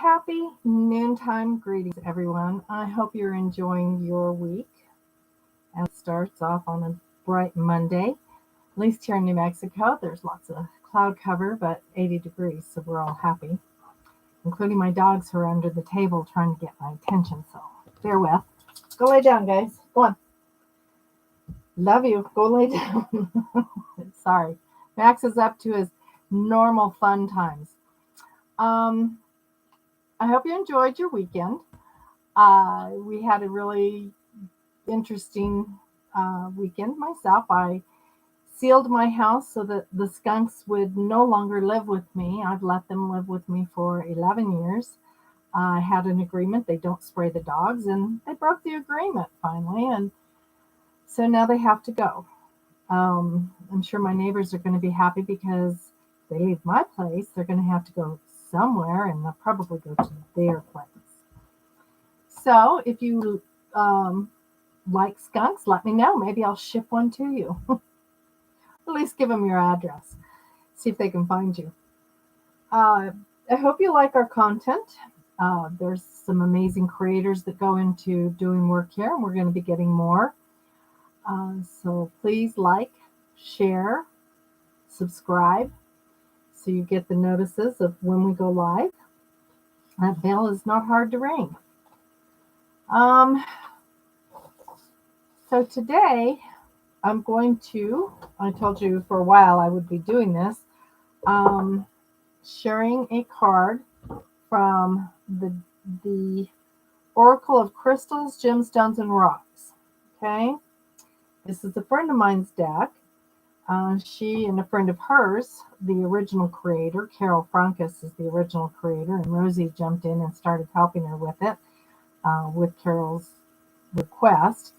Happy noontime greetings, everyone. I hope you're enjoying your week. And it starts off on a bright Monday. At least here in New Mexico, there's lots of cloud cover, but 80 degrees, so we're all happy, including my dogs who are under the table trying to get my attention. So bear with. Go lay down, guys. Go on. Love you. Go lay down. Sorry. Max is up to his normal fun times. I hope you enjoyed your weekend. We had a really interesting weekend myself. I sealed my house so that the skunks would no longer live with me. I've let them live with me for 11 years. I had an agreement they don't spray the dogs, and they broke the agreement finally, and so now they have to go. I'm sure my neighbors are going to be happy because if they leave my place, they're going to have to go somewhere, and they'll probably go to their place. So if you like skunks, let me know. Maybe I'll ship one to you. At least give them your address. See if they can find you. I hope you like our content. There's some amazing creators that go into doing work here, and we're going to be getting more. So please like, share, subscribe, so you get the notices of when we go live. That bell is not hard to ring. So today I'm going to, I told you for a while I would be doing this, sharing a card from the Oracle of Crystals, Gemstones, and Rocks. Okay, this is a friend of mine's deck. She and a friend of hers, the original creator, Carol Frankus is the original creator, and Rosie jumped in and started helping her with it, with Carol's request.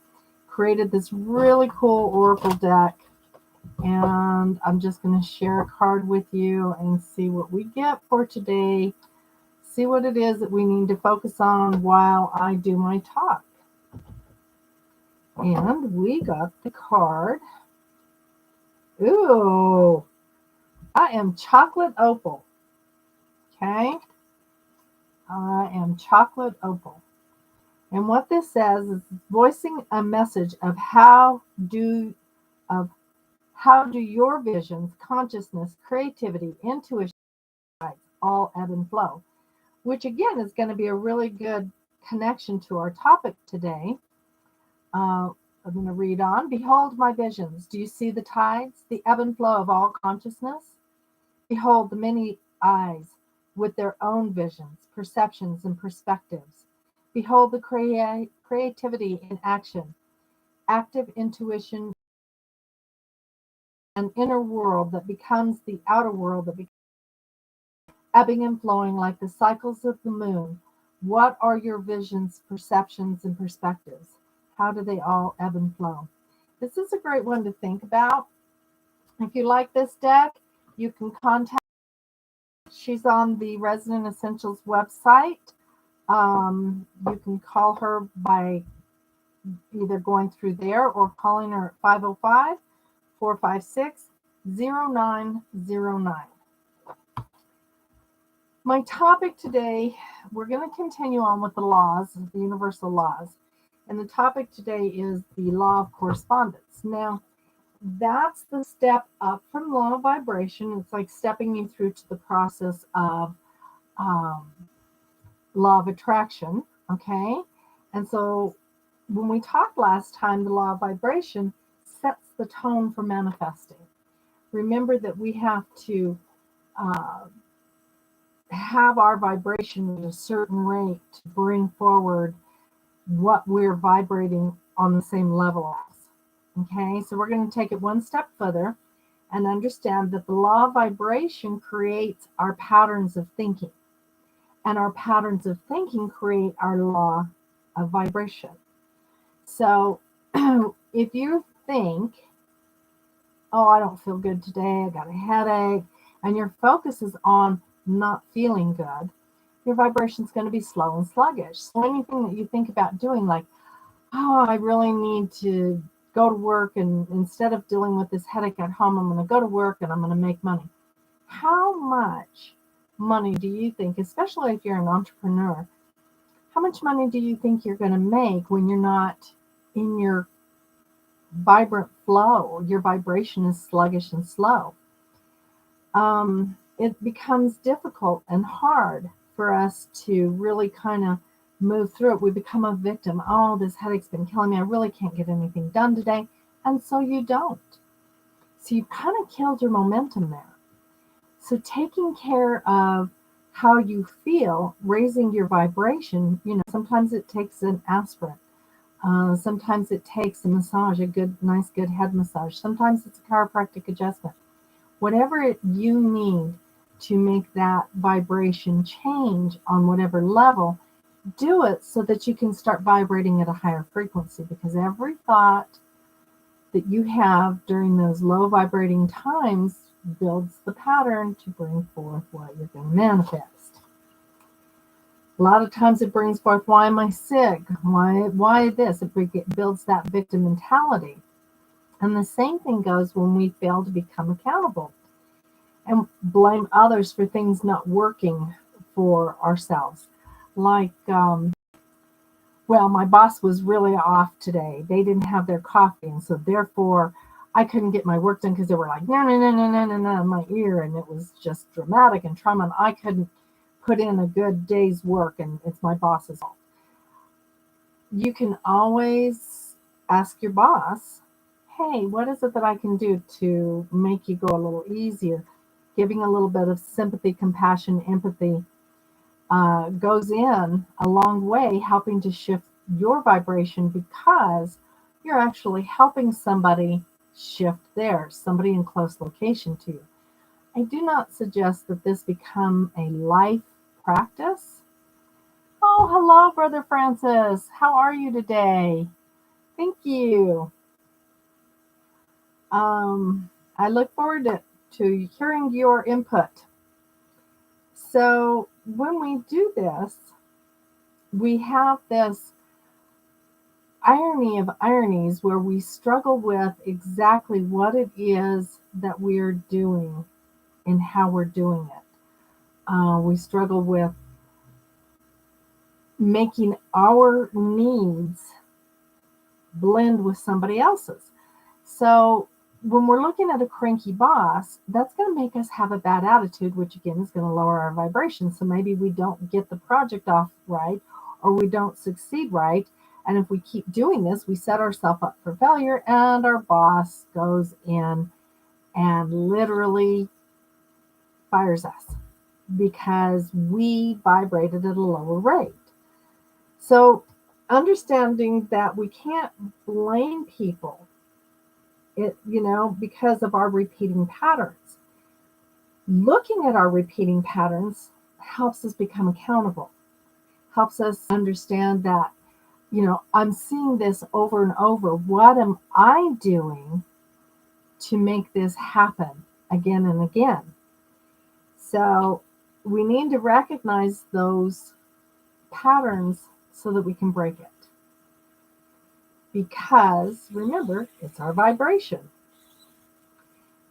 Created this really cool oracle deck, and I'm just going to share a card with you and see what we get for today. See what it is that we need to focus on while I do my talk. And we got the card. Ooh, I am chocolate opal. Okay, I am chocolate opal. And what this says is voicing a message of how do your visions, consciousness, creativity, intuition all ebb and flow, which again is going to be a really good connection to our topic today. I'm going to read on. Behold my visions. Do you see the tides, the ebb and flow of all consciousness? Behold the many eyes with their own visions, perceptions, and perspectives. Behold the creativity in action, active intuition, an inner world that becomes the outer world that becomes ebbing and flowing like the cycles of the moon. What are your visions, perceptions, and perspectives? How do they all ebb and flow? This is a great one to think about. If you like this deck, you can contact her. She's on the Resonant Essentials website. You can call her by either going through there or calling her at 505-456-0909. My topic today, we're going to continue on with the laws, the universal laws. And the topic today is the Law of Correspondence. Now, that's the step up from law of vibration. It's like stepping you through to the process of law of attraction, okay? And so when we talked last time, the law of vibration sets the tone for manifesting. Remember that we have to have our vibration at a certain rate to bring forward what we're vibrating on the same level as. Okay, so we're going to take it one step further and understand that the law of vibration creates our patterns of thinking. And our patterns of thinking create our law of vibration. So if you think, oh, I don't feel good today, I got a headache, and your focus is on not feeling good, your vibration is going to be slow and sluggish. So anything that you think about doing, like, oh, I really need to go to work, and instead of dealing with this headache at home, I'm going to go to work and I'm going to make money. How much money do you think, especially if you're an entrepreneur, how much money do you think you're going to make when you're not in your vibrant flow? Your vibration is sluggish and slow. It becomes difficult and hard for us to really kind of move through it. We become a victim. Oh, this headache's been killing me. I really can't get anything done today. And so you don't. So you've kind of killed your momentum there. So taking care of how you feel, raising your vibration, sometimes it takes an aspirin. Sometimes it takes a massage, nice, good head massage. Sometimes it's a chiropractic adjustment. Whatever you need to make that vibration change on whatever level, do it so that you can start vibrating at a higher frequency, because every thought that you have during those low vibrating times builds the pattern to bring forth what you're going to manifest. A lot of times it brings forth, why am I sick? Why this? It builds that victim mentality. And the same thing goes when we fail to become accountable and blame others for things not working for ourselves. Like, well, my boss was really off today. They didn't have their coffee, and so therefore I couldn't get my work done because they were like, no, no, no, no, no, no, no, in my ear, and it was just dramatic and trauma, and I couldn't put in a good day's work, and it's my boss's fault. You can always ask your boss, hey, what is it that I can do to make you go a little easier? Giving a little bit of sympathy, compassion, empathy goes in a long way, helping to shift your vibration, because you're actually helping somebody shift theirs, somebody in close location to you. I do not suggest that this become a life practice. Oh, hello, Brother Francis. How are you today? Thank you. I look forward to hearing your input. So when we do this, we have this irony of ironies where we struggle with exactly what it is that we're doing and how we're doing it. We struggle with making our needs blend with somebody else's. So when we're looking at a cranky boss, that's going to make us have a bad attitude, which again is going to lower our vibration. So maybe we don't get the project off right, or we don't succeed right. And if we keep doing this, we set ourselves up for failure, and our boss goes in and literally fires us because we vibrated at a lower rate. So understanding that we can't blame people because of our repeating patterns. Looking at our repeating patterns helps us become accountable, helps us understand that, I'm seeing this over and over. What am I doing to make this happen again and again? So we need to recognize those patterns so that we can break it. Because remember, it's our vibration.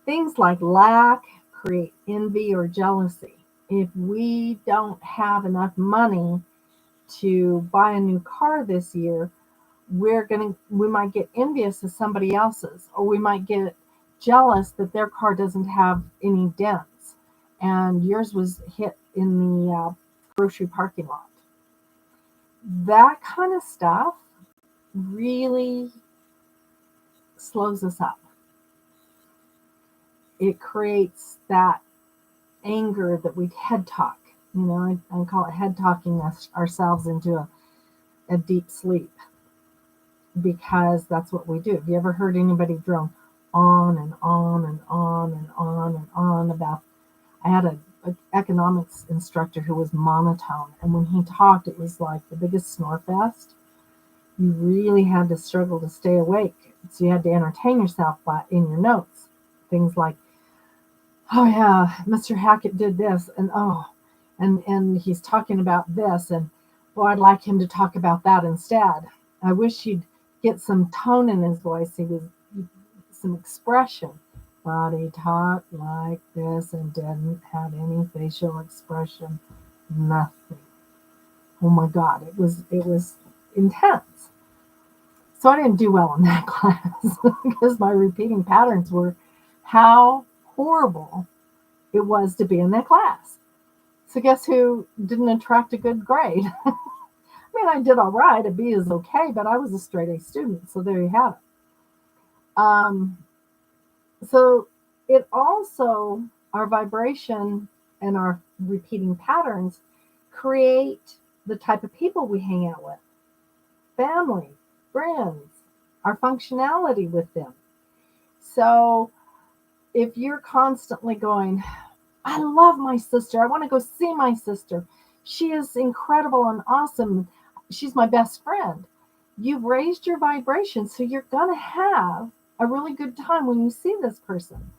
Things like lack create envy or jealousy. If we don't have enough money to buy a new car this year, we might get envious of somebody else's, or we might get jealous that their car doesn't have any dents and yours was hit in the grocery parking lot. That kind of stuff really slows us up. It creates that anger that we head talk. I call it head talking ourselves into a deep sleep, because that's what we do. Have you ever heard anybody drone on and on and on and on and on about? I had an economics instructor who was monotone, and when he talked, it was like the biggest snore fest. You really had to struggle to stay awake. So you had to entertain yourself in your notes. Things like, oh yeah, Mr. Hackett did this, and he's talking about this, and I'd like him to talk about that instead. I wish he'd get some tone in his voice. He was some expression. but he talked like this and didn't have any facial expression, nothing. Oh my God, it was intense. So I didn't do well in that class because my repeating patterns were how horrible it was to be in that class. So guess who didn't attract a good grade? I mean, I did all right. A B is okay, but I was a straight A student. So there you have it. So it also, our vibration and our repeating patterns create the type of people we hang out with, family, friends, our functionality with them. So if you're constantly going, I love my sister, I want to go see my sister, she is incredible and awesome, she's my best friend, you've raised your vibration, so you're going to have a really good time when you see this person.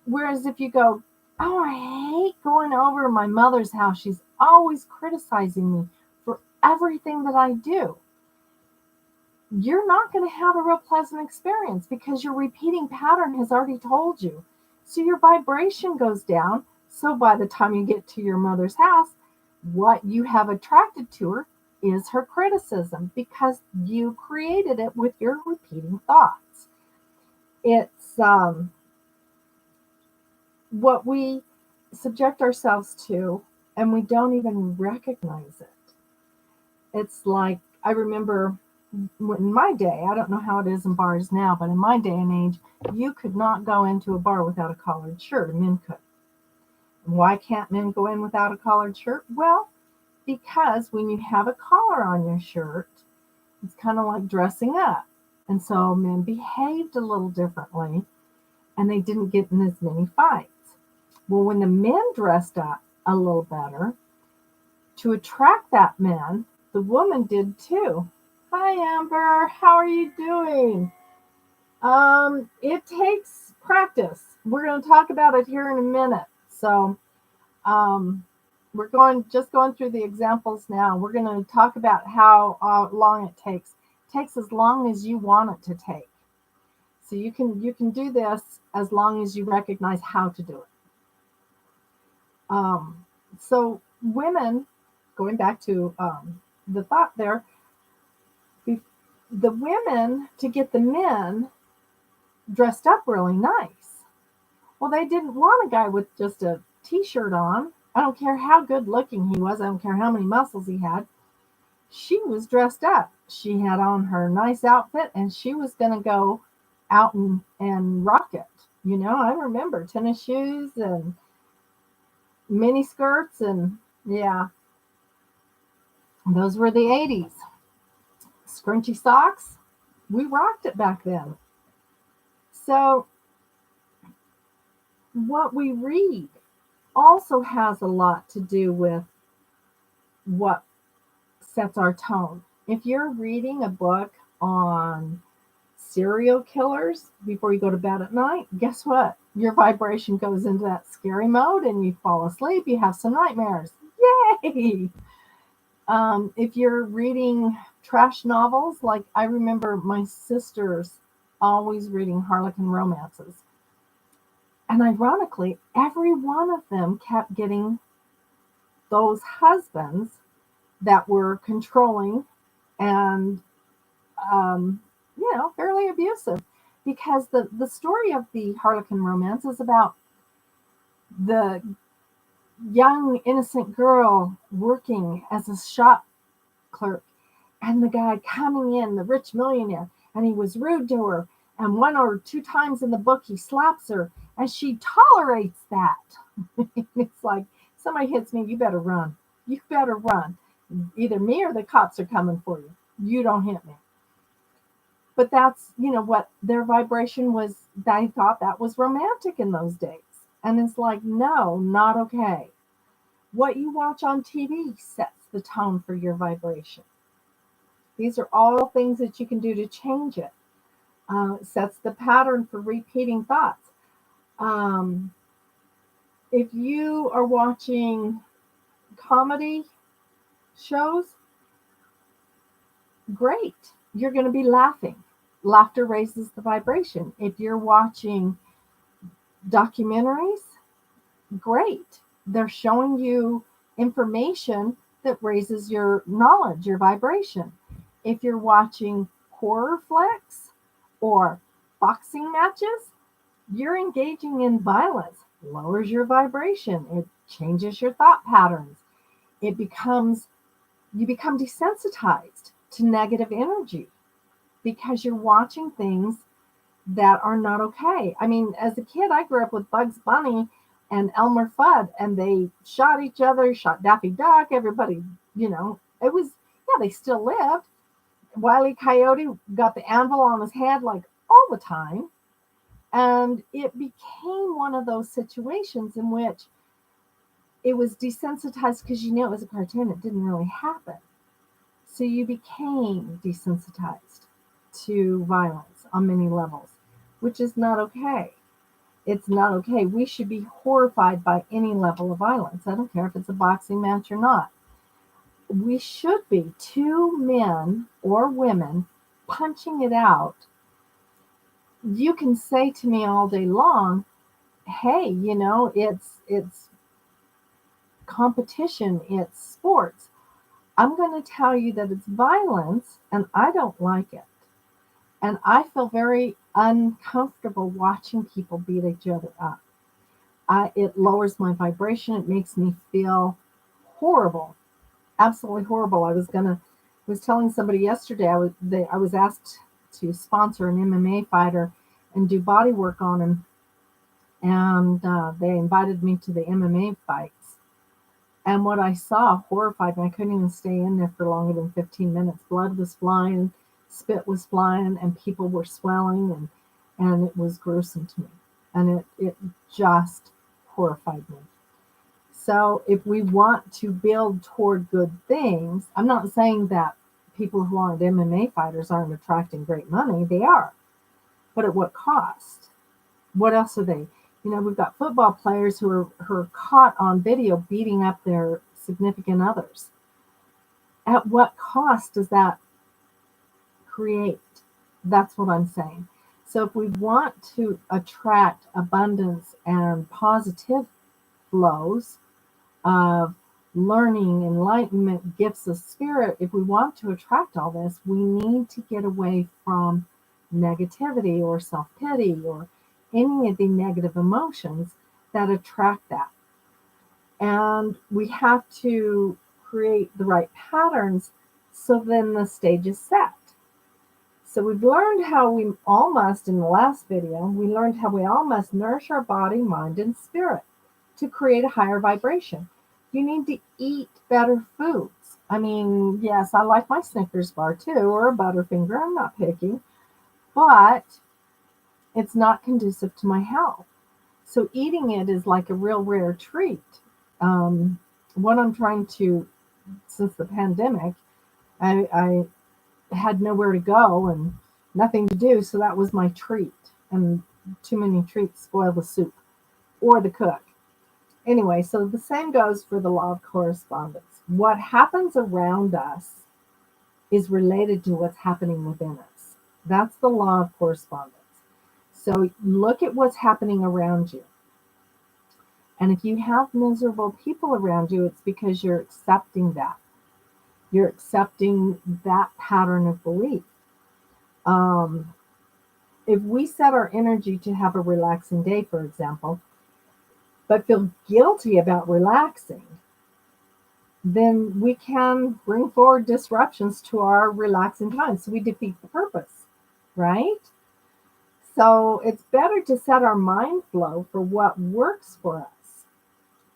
Whereas if you go, oh, I hate going over to my mother's house, she's always criticizing me for everything that I do, you're not going to have a real pleasant experience because your repeating pattern has already told you. So your vibration goes down. So by the time you get to your mother's house, what you have attracted to her is her criticism because you created it with your repeating thoughts. It's what we subject ourselves to, and we don't even recognize it. It's like, I remember in my day, I don't know how it is in bars now, but in my day and age, you could not go into a bar without a collared shirt. Men could. Why can't men go in without a collared shirt? Well, because when you have a collar on your shirt, it's kind of like dressing up. And so men behaved a little differently and they didn't get in as many fights. Well, when the men dressed up a little better, to attract that man, the woman did too. Hi, Amber. How are you doing? It takes practice. We're going to talk about it here in a minute. So, um, we're going through the examples now. We're going to talk about how long it takes. It takes as long as you want it to take. So you can do this as long as you recognize how to do it. So women, going back to the thought there, the women to get the men dressed up really nice. Well, they didn't want a guy with just a t-shirt on. I don't care how good looking he was. I don't care how many muscles he had. She was dressed up. She had on her nice outfit and she was going to go out and rock it. You know, I remember tennis shoes and mini skirts and yeah, those were the 80s. Scrunchy socks. We rocked it back then. So what we read also has a lot to do with what sets our tone. If you're reading a book on serial killers before you go to bed at night, guess what? Your vibration goes into that scary mode and you fall asleep. You have some nightmares. Yay! If you're reading trash novels, like I remember my sisters always reading Harlequin romances. And ironically, every one of them kept getting those husbands that were controlling and, fairly abusive. Because the story of the Harlequin romance is about the young, innocent girl working as a shop clerk and the guy coming in, the rich millionaire, and he was rude to her. And one or two times in the book, he slaps her and she tolerates that. It's like, somebody hits me, you better run. You better run. Either me or the cops are coming for you. You don't hit me. But that's, what their vibration was. They thought that was romantic in those days. And it's like, no, not okay. What you watch on TV sets the tone for your vibration. These are all things that you can do to change it. It sets the pattern for repeating thoughts. If you are watching comedy shows, great. You're going to be laughing. Laughter raises the vibration. If you're watching Documentaries, great. They're showing you information that raises your knowledge, your vibration. If you're watching horror flicks or boxing matches, you're engaging in violence, lowers your vibration, it changes your thought patterns. It becomes You become desensitized to negative energy because you're watching things that are not okay. I mean, as a kid, I grew up with Bugs Bunny and Elmer Fudd, and they shot each other, shot Daffy Duck, everybody, it was, yeah, they still lived. Wile E. Coyote got the anvil on his head like all the time. And it became one of those situations in which it was desensitized because you knew it was a cartoon. It didn't really happen. So you became desensitized to violence on many levels, which is not okay. It's not okay. We should be horrified by any level of violence. I don't care if it's a boxing match or not. We should be two men or women punching it out. You can say to me all day long, hey, it's competition, it's sports. I'm going to tell you that it's violence and I don't like it. And I feel very uncomfortable watching people beat each other up. It lowers my vibration. It makes me feel horrible, absolutely horrible. Was telling somebody yesterday. I was asked to sponsor an MMA fighter and do body work on him, and they invited me to the MMA fights. And what I saw horrified me. I couldn't even stay in there for longer than 15 minutes. Blood was flying, spit was flying, and people were swelling, and it was gruesome to me. And it just horrified me. So if we want to build toward good things, I'm not saying that people who aren't MMA fighters aren't attracting great money. They are. But at what cost? What else are they? We've got football players who are caught on video beating up their significant others. At what cost does that create? That's what I'm saying. So if we want to attract abundance and positive flows of learning, enlightenment, gifts of spirit, if we want to attract all this, we need to get away from negativity or self-pity or any of the negative emotions that attract that. And we have to create the right patterns so then the stage is set. So we've learned how we all must, in the last video, we learned how we all must nourish our body, mind, and spirit to create a higher vibration. You need to eat better foods. I mean, yes, I like my Snickers bar too, or a Butterfinger. I'm not picky, but it's not conducive to my health. So eating it is like a real rare treat. What I'm trying to, since the pandemic, I had nowhere to go and nothing to do, so that was my treat. And too many treats spoil the soup or the cook. Anyway, so the same goes for the law of correspondence. What happens around us is related to what's happening within us. That's the law of correspondence. So look at what's happening around you. And if you have miserable people around you, it's because you're accepting that. You're accepting that pattern of belief. If we set our energy to have a relaxing day, for example, but feel guilty about relaxing, then we can bring forward disruptions to our relaxing time. So we defeat the purpose, right? So it's better to set our mind flow for what works for us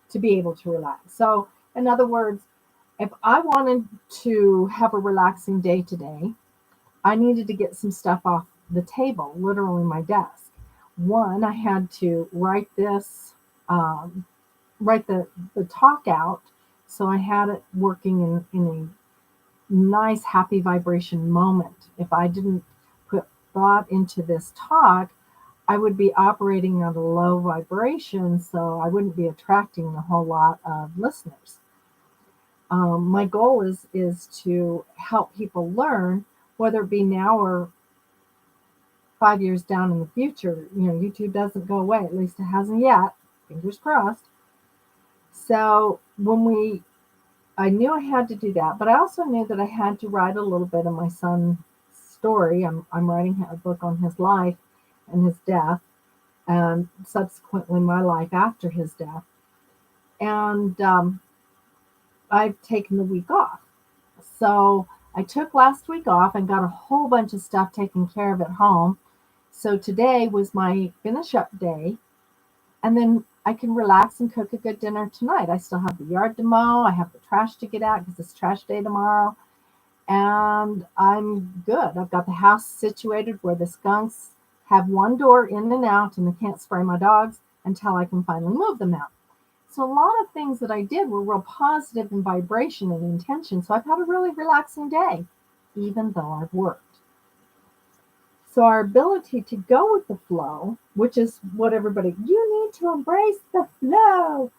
to be able to relax. So in other words, if I wanted to have a relaxing day today, I needed to get some stuff off the table, literally my desk. One, I had to write the talk out. So I had it working in a nice, happy vibration moment. If I didn't put thought into this talk, I would be operating at a low vibration, so I wouldn't be attracting a whole lot of listeners. My goal is to help people learn, whether it be now or 5 years down in the future, YouTube doesn't go away. At least it hasn't yet. Fingers crossed. So I knew I had to do that, but I also knew that I had to write a little bit of my son's story. I'm writing a book on his life and his death, and subsequently my life after his death. And I've taken the week off. So I took last week off and got a whole bunch of stuff taken care of at home. So today was my finish up day. And then I can relax and cook a good dinner tonight. I still have the yard to mow. I have the trash to get out because it's trash day tomorrow. And I'm good. I've got the house situated where the skunks have one door in and out, and they can't spray my dogs until I can finally move them out. So a lot of things that I did were real positive in vibration and intention. So I've had a really relaxing day, even though I've worked. So our ability to go with the flow, which is what you need to embrace the flow.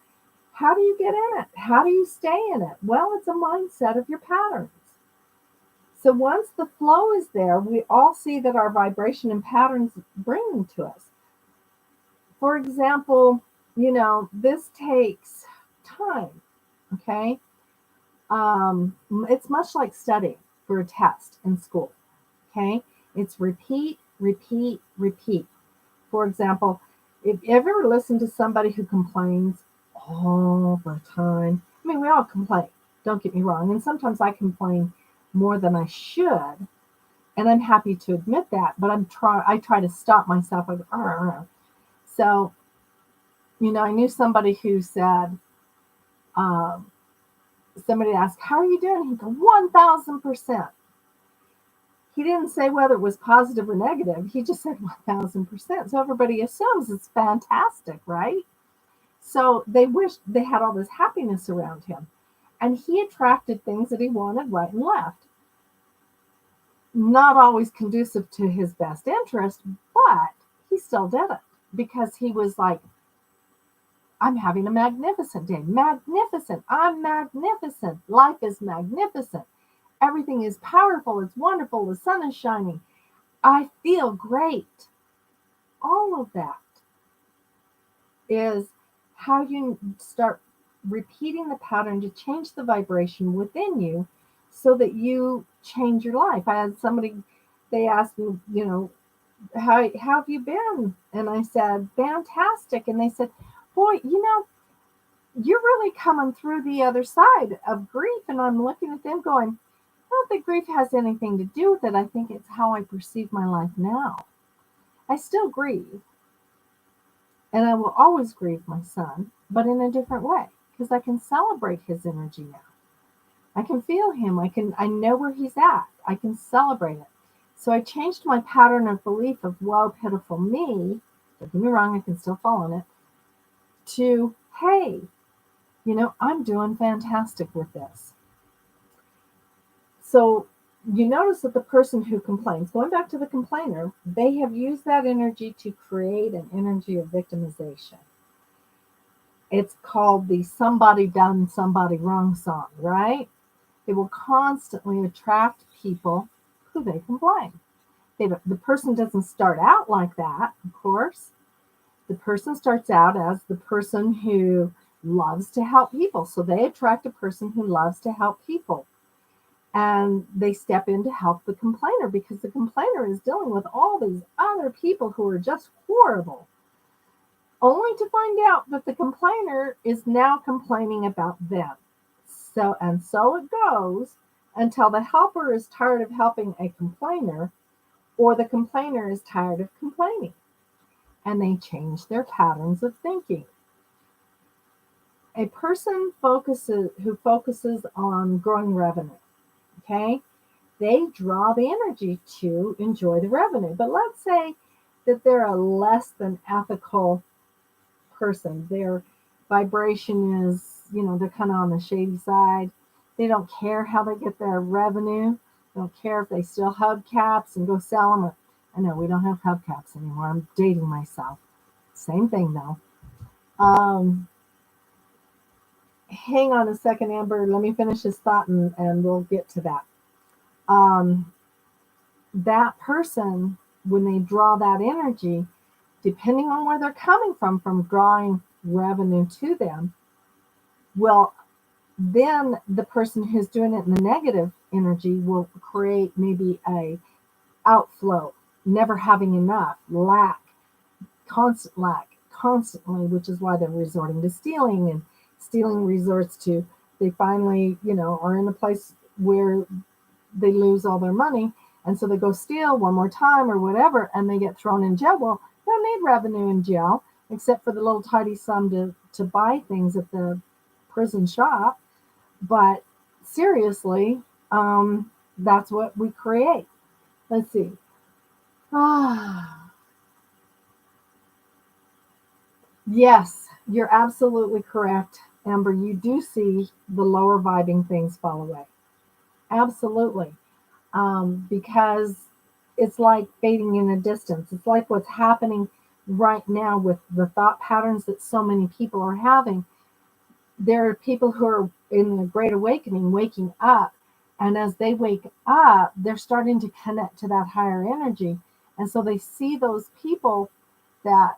How do you get in it? How do you stay in it? Well, it's a mindset of your patterns. So once the flow is there, we all see that our vibration and patterns bring to us. For example, this takes time, okay? It's much like studying for a test in school, okay? It's repeat, repeat, repeat. For example, if you ever listen to somebody who complains all the time, I mean, we all complain, don't get me wrong, and sometimes I complain more than I should, and I'm happy to admit that, but I try to stop myself. I go, so, I knew somebody who said, somebody asked, how are you doing? He'd go, 1,000%. He didn't say whether it was positive or negative. He just said 1,000%. So everybody assumes it's fantastic, right? So they wished they had all this happiness around him. And he attracted things that he wanted right and left. Not always conducive to his best interest, but he still did it because he was like, I'm having a magnificent day. Magnificent. I'm magnificent. Life is magnificent. Everything is powerful. It's wonderful. The sun is shining. I feel great. All of that is how you start repeating the pattern to change the vibration within you so that you change your life. I had somebody, they asked me, how have you been? And I said, fantastic. And they said, boy, you're really coming through the other side of grief. And I'm looking at them going, I don't think grief has anything to do with it. I think it's how I perceive my life now. I still grieve. And I will always grieve my son, but in a different way, because I can celebrate his energy now. I can feel him. I know where he's at. I can celebrate it. So I changed my pattern of belief of, woe, pitiful me. Don't get me wrong, I can still fall in it. To, hey, I'm doing fantastic with this. So you notice that the person who complains, going back to the complainer, they have used that energy to create an energy of victimization. It's called the somebody done somebody wrong song, right? They will constantly attract people who they complain. The person doesn't start out like that, of course. The person starts out as the person who loves to help people. So they attract a person who loves to help people. And they step in to help the complainer because the complainer is dealing with all these other people who are just horrible. Only to find out that the complainer is now complaining about them. So it goes until the helper is tired of helping a complainer or the complainer is tired of complaining. And they change their patterns of thinking. A person who focuses on growing revenue, okay, they draw the energy to enjoy the revenue. But let's say that they're a less than ethical person. Their vibration is, they're kind of on the shady side. They don't care how they get their revenue. They don't care if they steal hubcaps and go sell them. I know we don't have hubcaps anymore. I'm dating myself. Same thing though. Hang on a second, Amber. Let me finish this thought and we'll get to that. That person when they draw that energy, depending on where they're coming from drawing revenue to them, well, then the person who's doing it in the negative energy will create maybe a outflow, never having enough, lack constantly, which is why they're resorting to stealing, and stealing resorts to, they finally, are in a place where they lose all their money, and so they go steal one more time or whatever, and they get thrown in jail. Well, they don't need revenue in jail except for the little tidy sum to buy things at the prison shop. But seriously, that's what we create. Let's see. Yes, you're absolutely correct, Amber. You do see the lower vibing things fall away. Absolutely. Because it's like fading in a distance. It's like what's happening right now with the thought patterns that so many people are having. There are people who are in the Great Awakening waking up, and as they wake up, they're starting to connect to that higher energy. And so they see those people that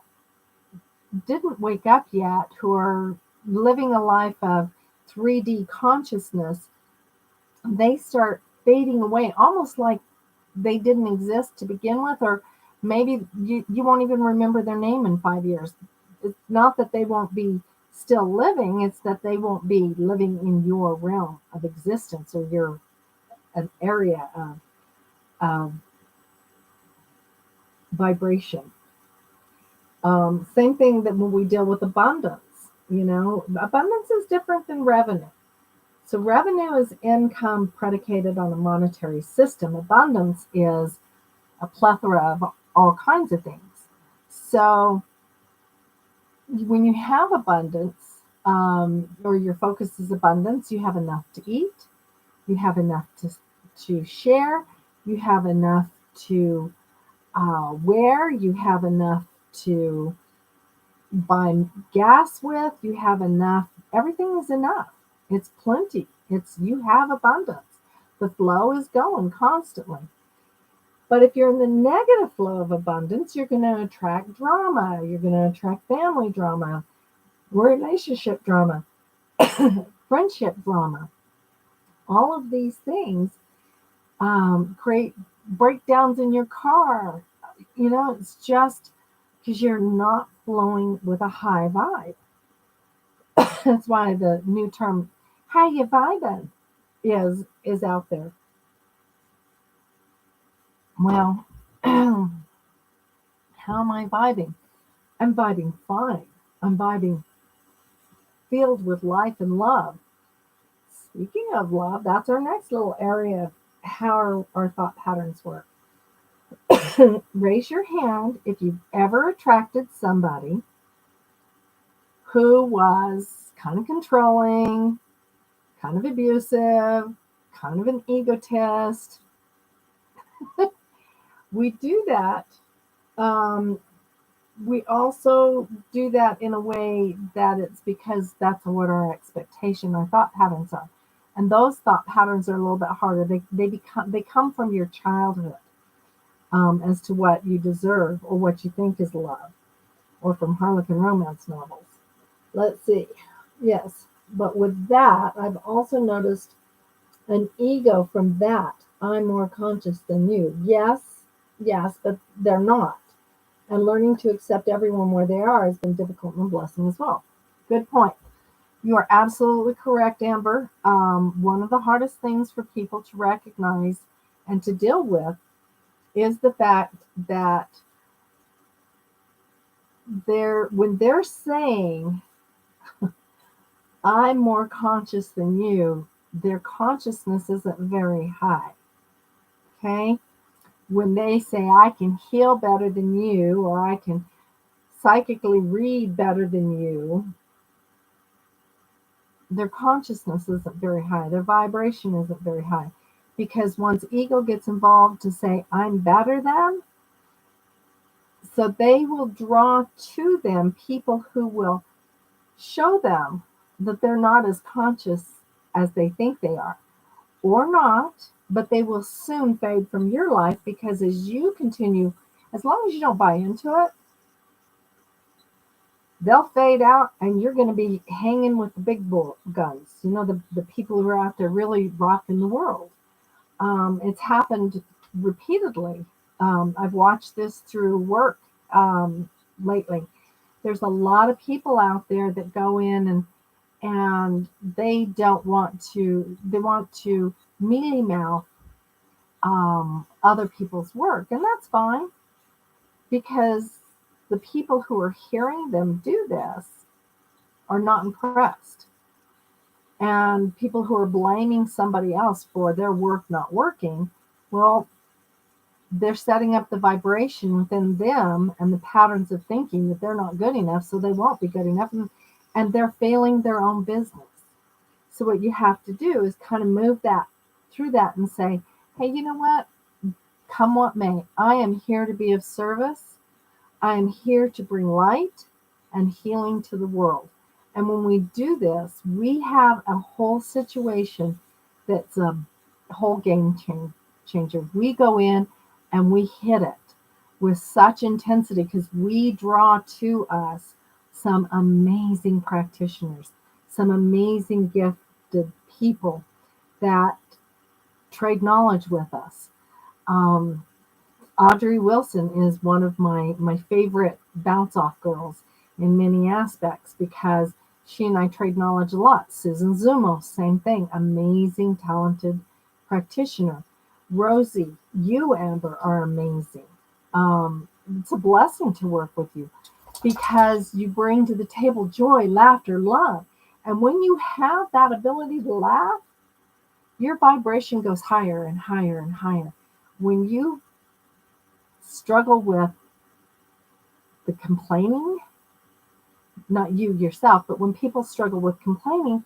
didn't wake up yet, who are living a life of 3D consciousness, they start fading away, almost like they didn't exist to begin with, or maybe you won't even remember their name in 5 years. It's not that they won't be still living, it's that they won't be living in your realm of existence, or your an area of vibration. Same thing that when we deal with abundance, abundance is different than revenue. So revenue is income predicated on a monetary system. Abundance is a plethora of all kinds of things. So when you have abundance, or your focus is abundance, you have enough to eat, you have enough to share, you have enough to wear, you have enough to buy gas with, you have enough, everything is enough. It's plenty. You have abundance. The flow is going constantly. But if you're in the negative flow of abundance, you're going to attract drama. You're going to attract family drama, relationship drama, friendship drama. All of these things create breakdowns in your car. It's just because you're not flowing with a high vibe. That's why the new term, how you vibing, is out there. Well, how am I vibing? I'm vibing fine. I'm vibing filled with life and love. Speaking of love, that's our next little area of how our thought patterns work. Raise your hand if you've ever attracted somebody who was kind of controlling, kind of abusive, kind of an egotist. We do that. We also do that in a way that it's because that's what our expectation, our thought patterns are. And those thought patterns are a little bit harder. They come from your childhood, as to what you deserve or what you think is love, or from Harlequin romance novels. Let's see. Yes. But with that, I've also noticed an ego from that. I'm more conscious than you. Yes, but they're not. And learning to accept everyone where they are has been difficult and a blessing as well. Good point. You are absolutely correct, Amber. One of the hardest things for people to recognize and to deal with is the fact that when they're saying, I'm more conscious than you, their consciousness isn't very high. Okay? When they say, I can heal better than you, or I can psychically read better than you, their consciousness isn't very high. Their vibration isn't very high. Because once ego gets involved to say, I'm better than, so they will draw to them people who will show them that they're not as conscious as they think they are, or not, but they will soon fade from your life, because as you continue as long as you don't buy into it, they'll fade out and you're going to be hanging with the big bull guns, the people who are out there really rocking the world. It's happened repeatedly. I've watched this through work lately. There's a lot of people out there that go in and they want to mealy mouth other people's work, and that's fine because the people who are hearing them do this are not impressed. And people who are blaming somebody else for their work not working, well, they're setting up the vibration within them and the patterns of thinking that they're not good enough, so they won't be good enough, and they're failing their own business. So what you have to do is kind of move that through that and say, hey, you know what? Come what may, I am here to be of service. I am here to bring light and healing to the world. And when we do this, we have a whole situation that's a whole game changer. We go in and we hit it with such intensity because we draw to us some amazing practitioners, some amazing gifted people that trade knowledge with us. Audrey Wilson is one of my favorite bounce off girls in many aspects because she and I trade knowledge a lot. Susan Zumo, same thing, amazing, talented practitioner. Rosie, you, Amber, are amazing. It's a blessing to work with you because you bring to the table joy, laughter, love. And when you have that ability to laugh, your vibration goes higher and higher and higher. When you struggle with the complaining, not you yourself, but when people struggle with complaining,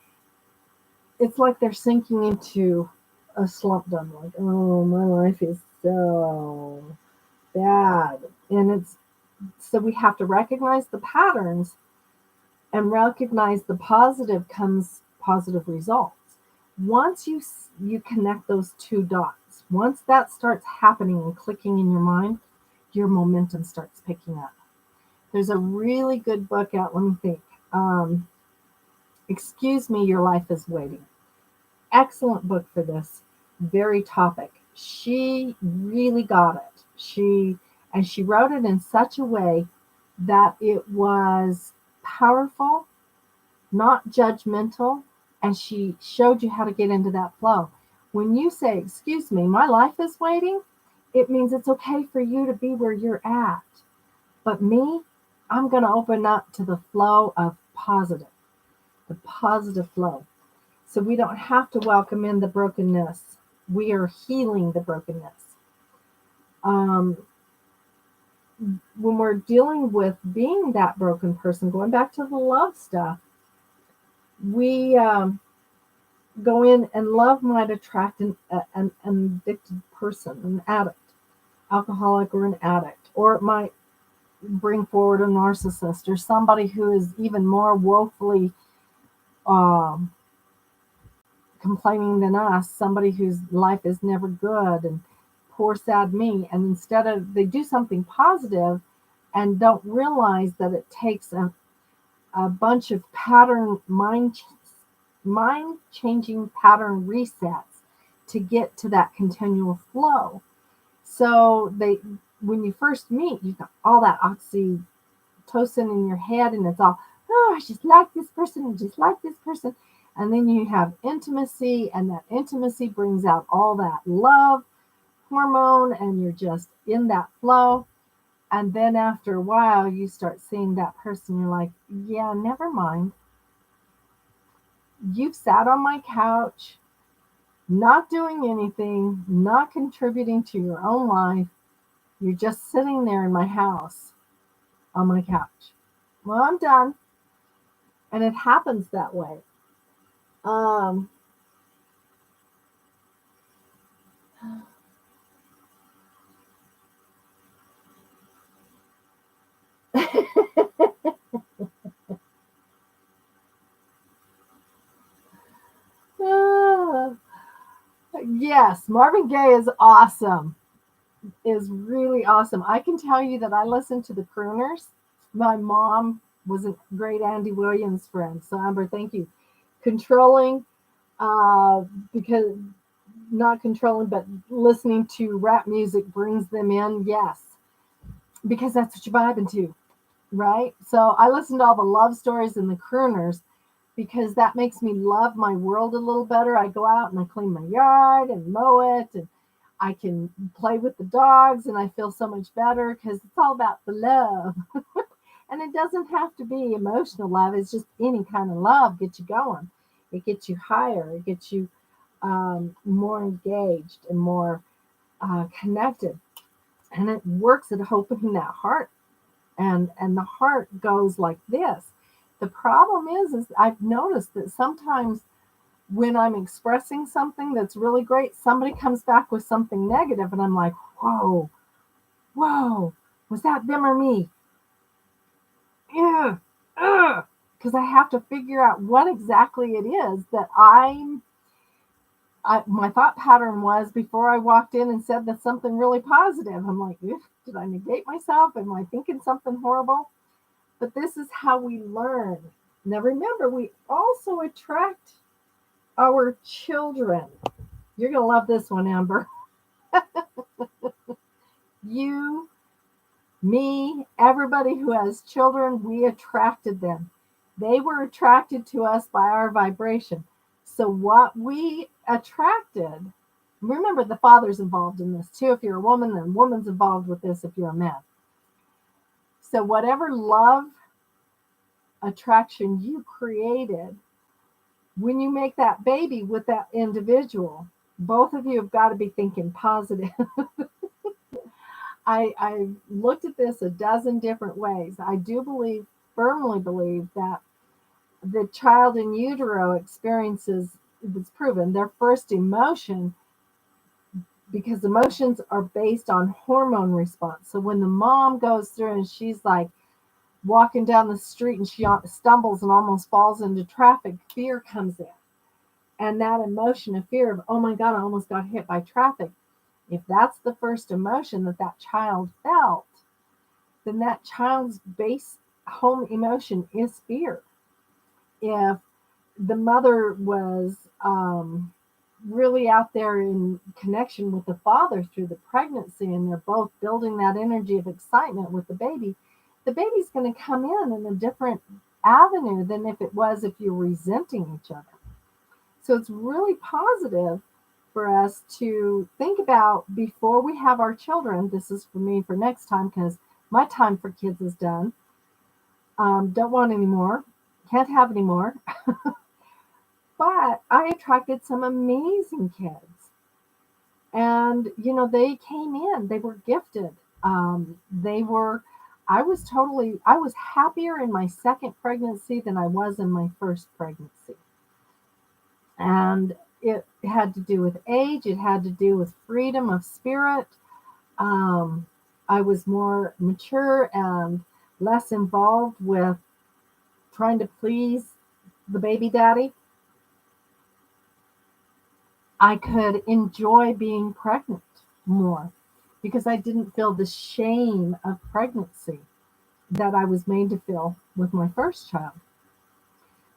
it's like they're sinking into a slump dump, like, oh, my life is so bad. And it's so we have to recognize the patterns and recognize the positive comes positive results. Once you connect those two dots, once that starts happening and clicking in your mind, your momentum starts picking up. There's a really good book out. Let me think. Excuse Me, Your Life is Waiting. Excellent book for this very topic. She really got it. She wrote it in such a way that it was powerful, not judgmental, and she showed you how to get into that flow. When you say, excuse me, my life is waiting, it means it's okay for you to be where you're at. But me, I'm going to open up to the flow of the positive flow. So we don't have to welcome in the brokenness. We are healing the brokenness. When we're dealing with being that broken person, going back to the love stuff, we go in and love might attract an addicted person, an addict, alcoholic or an addict, or it might bring forward a narcissist or somebody who is even more woefully complaining than us, somebody whose life is never good and poor sad me. And instead of they do something positive and don't realize that it takes a bunch of pattern mind changing pattern resets to get to that continual flow. So when you first meet, you've got all that oxytocin in your head and it's all, oh, I just like this person and just like this person. And then you have intimacy, and that intimacy brings out all that love hormone, and you're just in that flow. And then after a while, you start seeing that person. You're like, yeah, never mind. You've sat on my couch, not doing anything, not contributing to your own life. You're just sitting there in my house on my couch. Well, I'm done. And it happens that way. Yes, Marvin Gaye is awesome. is really awesome. I can tell you that I listen to the crooners. My mom was a great Andy Williams friend. So Amber, thank you. Controlling, uh, because not controlling, but listening to rap music brings them in. Yes, because that's what you're vibing to, right? So I listen to all the love stories and the crooners because that makes me love my world a little better. I go out and I clean my yard and mow it, and I can play with the dogs, and I feel so much better because it's all about the love. And it doesn't have to be emotional love, it's just any kind of love gets you going. It gets you higher, it gets you more engaged and more connected. And it works at opening that heart. And the heart goes like this. The problem is I've noticed that sometimes when I'm expressing something that's really great, somebody comes back with something negative, and I'm like, whoa, whoa, was that them or me? Yeah, because I have to figure out what exactly it is that my thought pattern was before I walked in and said that something really positive. I'm like, did I negate myself? Am I thinking something horrible? But this is how we learn. Now remember, we also attract our children. You're going to love this one, Amber. You, me, everybody who has children, we attracted them. They were attracted to us by our vibration. So what we attracted, remember the father's involved in this too. If you're a woman, then woman's involved with this if you're a man. So whatever love attraction you created, when you make that baby with that individual, both of you have got to be thinking positive. I looked at this a dozen different ways. I do believe, firmly believe, that the child in utero experiences, it's proven, their first emotion, because emotions are based on hormone response. So when the mom goes through and she's like walking down the street and she stumbles and almost falls into traffic, fear comes in. And that emotion of fear of, oh my God, I almost got hit by traffic. If that's the first emotion that that child felt, then that child's base home emotion is fear. If the mother was really out there in connection with the father through the pregnancy, and they're both building that energy of excitement with the baby's going to come in a different avenue than if it was if you're resenting each other. So it's really positive for us to think about before we have our children. This is for me for next time because my time for kids is done. Don't want any more. Can't have any more. But I attracted some amazing kids. And, they came in, they were gifted. They were, I was happier in my second pregnancy than I was in my first pregnancy. And it had to do with age, it had to do with freedom of spirit. Um, I was more mature and less involved with trying to please the baby daddy. I could enjoy being pregnant more because I didn't feel the shame of pregnancy that I was made to feel with my first child.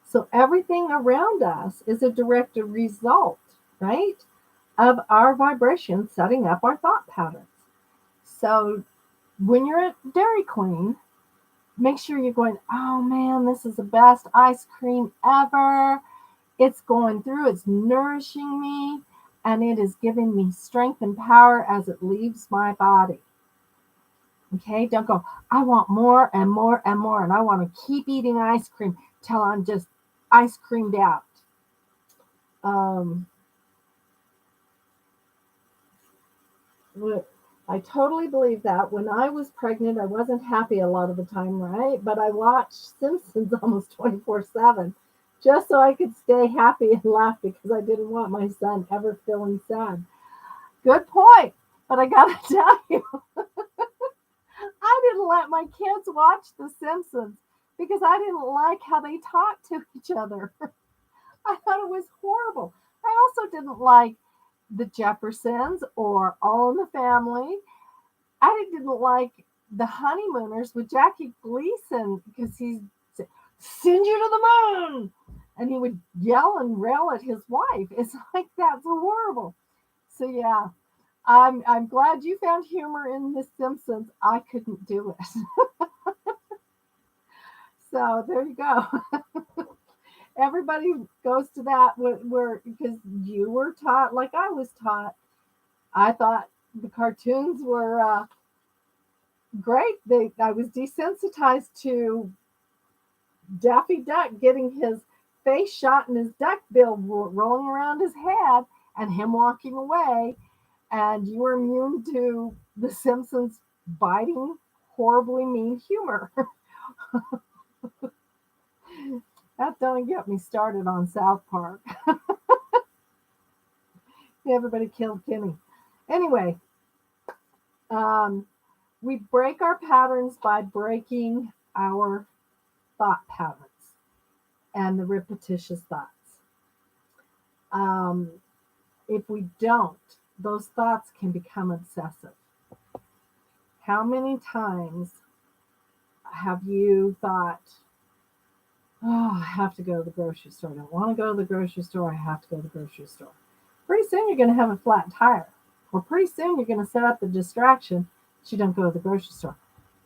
So everything around us is a direct result, right, of our vibration setting up our thought patterns. So when you're at Dairy Queen, make sure you're going, oh man, this is the best ice cream ever. It's going through, it's nourishing me, and it is giving me strength and power as it leaves my body. Okay, don't go, I want more and more and more, and I want to keep eating ice cream till I'm just ice creamed out. Um, I totally believe that. When I was pregnant, I wasn't happy a lot of the time, right? But I watched Simpsons almost 24/7 just so I could stay happy and laugh because I didn't want my son ever feeling sad. Good point. But I got to tell you, I didn't let my kids watch The Simpsons because I didn't like how they talked to each other. I thought it was horrible. I also didn't like the Jeffersons or All in the Family. I didn't like the Honeymooners with Jackie Gleason because he's send you to the moon, and he would yell and rail at his wife. It's like that's horrible. So yeah, I'm glad you found humor in The Simpsons. I couldn't do it. So there you go. Everybody goes to that where because you were taught like I was taught. I thought the cartoons were great. I was desensitized to Daffy Duck getting his face shot and his duck bill rolling around his head and him walking away. And you were immune to The Simpsons biting, horribly mean humor. That don't get me started on South Park. Everybody killed Kenny. Anyway, um, we break our patterns by breaking our thought patterns and the repetitious thoughts. Um, if we don't, those thoughts can become obsessive. How many times have you thought, oh, I have to go to the grocery store. I don't want to go to the grocery store. I have to go to the grocery store. Pretty soon you're going to have a flat tire. Or pretty soon you're going to set up the distraction that you don't go to the grocery store.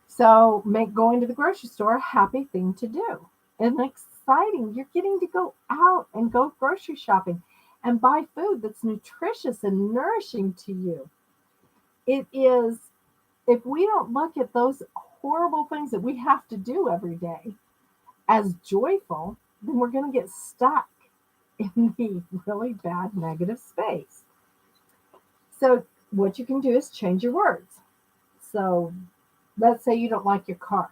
So make going to the grocery store a happy thing to do. And exciting. You're getting to go out and go grocery shopping and buy food that's nutritious and nourishing to you. It is, if we don't look at those horrible things that we have to do every day as joyful, then we're going to get stuck in the really bad negative space. So, what you can do is change your words. So, let's say you don't like your car.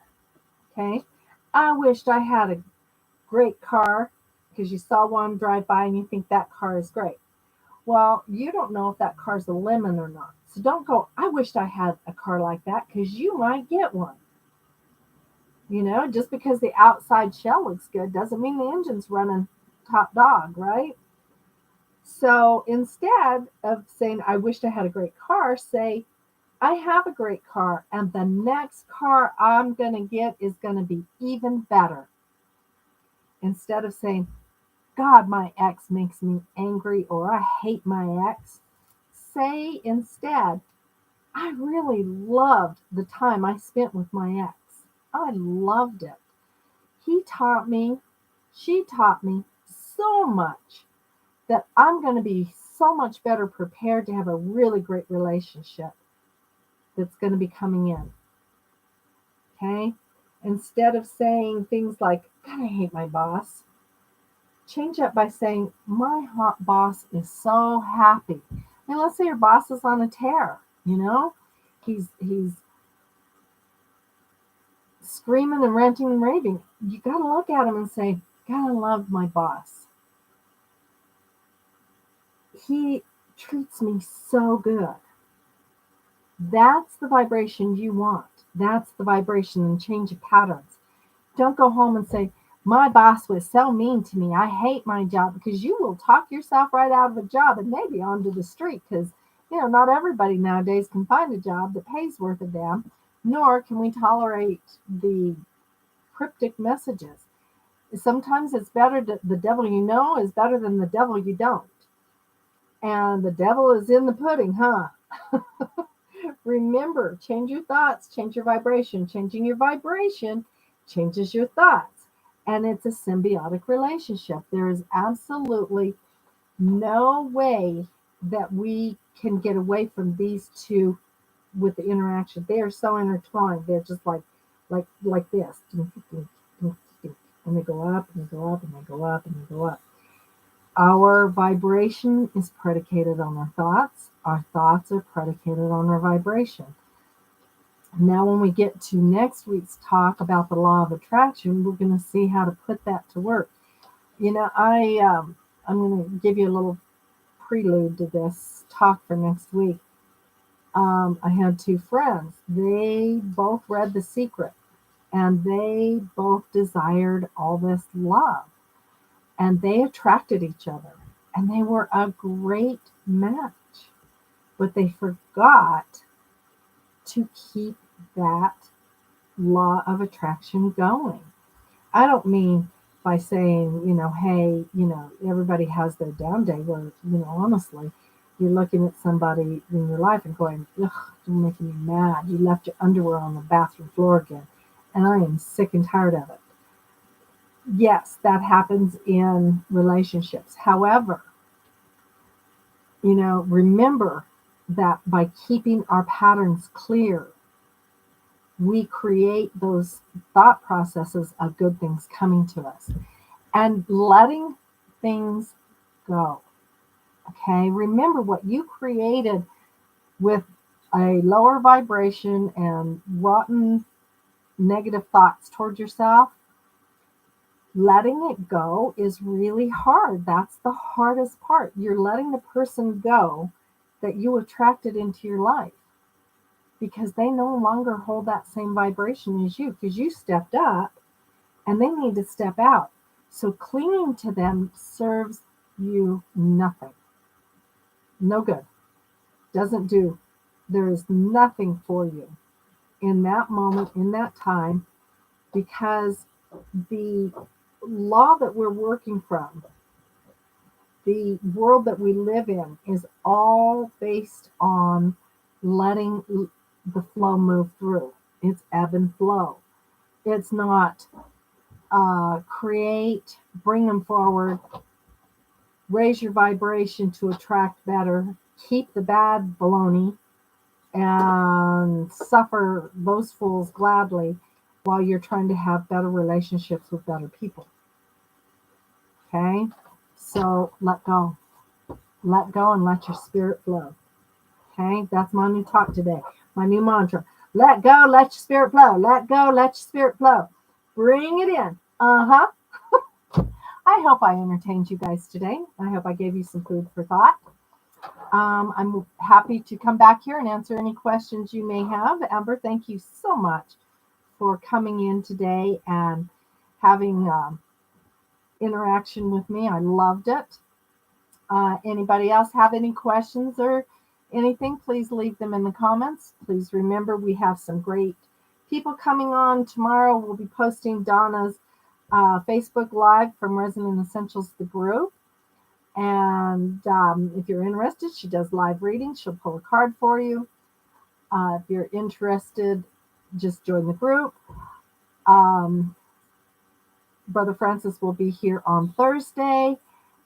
Okay. I wished I had a great car because you saw one drive by and you think that car is great. Well, you don't know if that car's a lemon or not. So don't go, I wished I had a car like that because you might get one. Just because the outside shell looks good doesn't mean the engine's running top dog, right? So instead of saying, I wished I had a great car, say, I have a great car, and the next car I'm going to get is going to be even better. Instead of saying, God, my ex makes me angry, or I hate my ex, say instead, I really loved the time I spent with my ex. I loved it. He taught me, she taught me so much that I'm going to be so much better prepared to have a really great relationship that's going to be coming in. Okay? Instead of saying things like, God, I hate my boss, change that by saying, my hot boss is so happy. I mean, let's say your boss is on a tear, he's screaming and ranting and raving. You got to look at him and say, God, I love my boss. He treats me so good. That's the vibration you want. That's the vibration and change of patterns. Don't go home and say, my boss was so mean to me. I hate my job, because you will talk yourself right out of a job and maybe onto the street, because, not everybody nowadays can find a job that pays worth a damn, nor can we tolerate the cryptic messages. Sometimes it's better to, the devil you know is better than the devil you don't. And the devil is in the pudding, huh? Remember, change your thoughts, change your vibration. Changing your vibration changes your thoughts. And it's a symbiotic relationship. There is absolutely no way that we can get away from these two with the interaction. They are so intertwined. They're just like this. And they go up and they go up and they go up and they go up. Our vibration is predicated on our thoughts. Our thoughts are predicated on our vibration. Now, when we get to next week's talk about the law of attraction, we're going to see how to put that to work. I'm going to give you a little prelude to this talk for next week. I had two friends. They both read The Secret, and they both desired all this love, and they attracted each other, and they were a great match, but they forgot to keep that law of attraction going. I don't mean by saying, hey, everybody has their down day where, honestly, you're looking at somebody in your life and going, ugh, you're making me mad. You left your underwear on the bathroom floor again, and I am sick and tired of it. Yes, that happens in relationships. However, remember that by keeping our patterns clear, we create those thought processes of good things coming to us and letting things go. Okay, remember what you created with a lower vibration and rotten negative thoughts toward yourself. Letting it go is really hard. That's the hardest part. You're letting the person go that you attracted into your life, because they no longer hold that same vibration as you, because you stepped up and they need to step out. So clinging to them serves you nothing. No good. Doesn't do. There is nothing for you in that moment, in that time, because the law that we're working from, the world that we live in, is all based on letting the flow move through. It's ebb and flow. It's not create, bring them forward, raise your vibration to attract better, keep the bad baloney, and suffer those fools gladly while you're trying to have better relationships with better people. Okay? So let go. Let go and let your spirit flow. Okay? That's my new talk today. My new mantra. Let go, let your spirit flow. Let go, let your spirit flow. Bring it in. Uh-huh. I hope I entertained you guys today. I hope I gave you some food for thought. I'm happy to come back here and answer any questions you may have. Amber, thank you so much for coming in today and having interaction with me. I loved it. Anybody else have any questions or anything, please leave them in the comments. Please remember, we have some great people coming on tomorrow. We'll be posting Donna's Facebook Live from Resonant Essentials, the group. And if you're interested, she does live readings. She'll pull a card for you. If you're interested, just join the group. Brother Francis will be here on Thursday,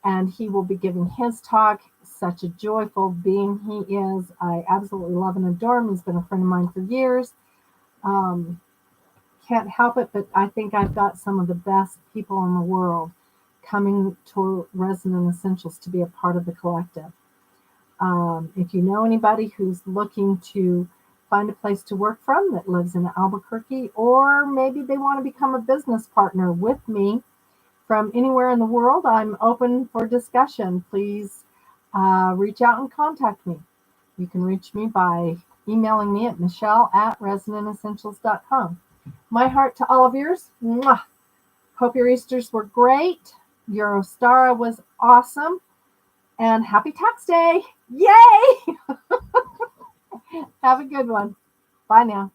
and he will be giving his talk. Such a joyful being he is. I absolutely love and adore him. He's been a friend of mine for years. Can't help it, but I think I've got some of the best people in the world coming to Resonant Essentials to be a part of the collective. If you know anybody who's looking to find a place to work from that lives in Albuquerque, or maybe they want to become a business partner with me from anywhere in the world, I'm open for discussion. Please reach out and contact me. You can reach me by emailing me at michelle@resonantessentials.com. My heart to all of yours. Mwah. Hope your Easters were great. Your Ostara was awesome. And happy tax day. Yay! Have a good one. Bye now.